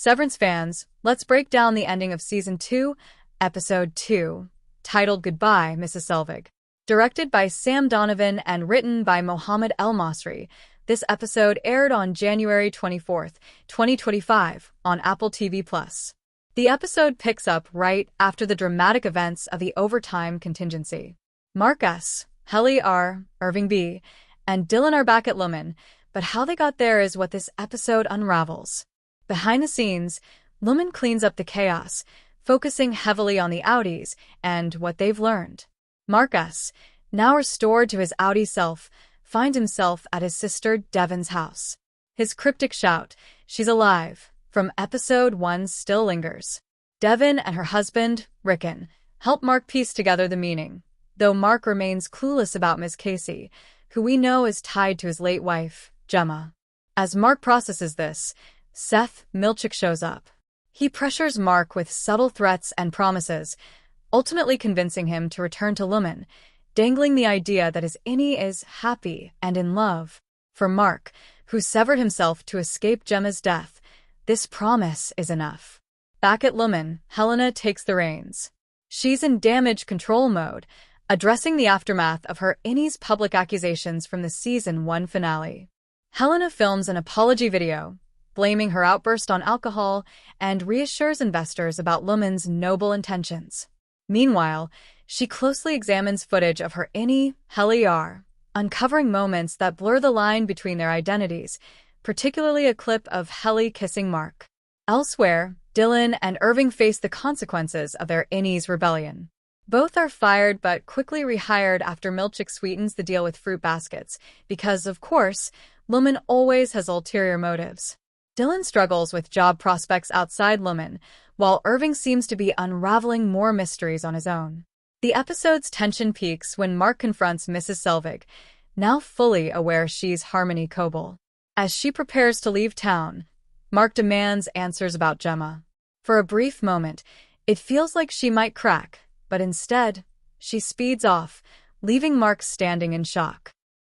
Severance fans, let's break down the ending of Season 2, Episode 2, titled Goodbye, Mrs. Selvig. Directed by Sam Donovan and written by Mohammed El Masri, this episode aired on January 24th, 2025, on Apple TV+. The episode picks up right after the dramatic events of the overtime contingency. Mark S., Helly R., Irving B., and Dylan are back at Lumen, but how they got there is what this episode unravels. Behind the scenes, Lumen cleans up the chaos, focusing heavily on the Audis and what they've learned. Mark S., now restored to his Audi self, finds himself at his sister Devon's house. His cryptic shout, "She's alive," from Episode 1 still lingers. Devon and her husband, Rickon, help Mark piece together the meaning, though Mark remains clueless about Ms. Casey, who we know is tied to his late wife, Gemma. As Mark processes this, Seth Milchick shows up. He pressures Mark with subtle threats and promises, ultimately convincing him to return to Lumen, dangling the idea that his Innie is happy and in love. For Mark, who severed himself to escape Gemma's death, this promise is enough. Back at Lumen, Helena takes the reins. She's in damage control mode, addressing the aftermath of her Innie's public accusations from the Season 1 finale. Helena films an apology video, blaming her outburst on alcohol, and reassures investors about Lumen's noble intentions. Meanwhile, she closely examines footage of her Innie, Helly R., uncovering moments that blur the line between their identities, particularly a clip of Helly kissing Mark. Elsewhere, Dylan and Irving face the consequences of their Innie's rebellion. Both are fired but quickly rehired after Milchick sweetens the deal with fruit baskets, because, of course, Lumen always has ulterior motives. Dylan struggles with job prospects outside Lumen, while Irving seems to be unraveling more mysteries on his own. The episode's tension peaks when Mark confronts Mrs. Selvig, now fully aware she's Harmony Coble. As she prepares to leave town, Mark demands answers about Gemma. For a brief moment, it feels like she might crack, but instead, she speeds off, leaving Mark standing in shock.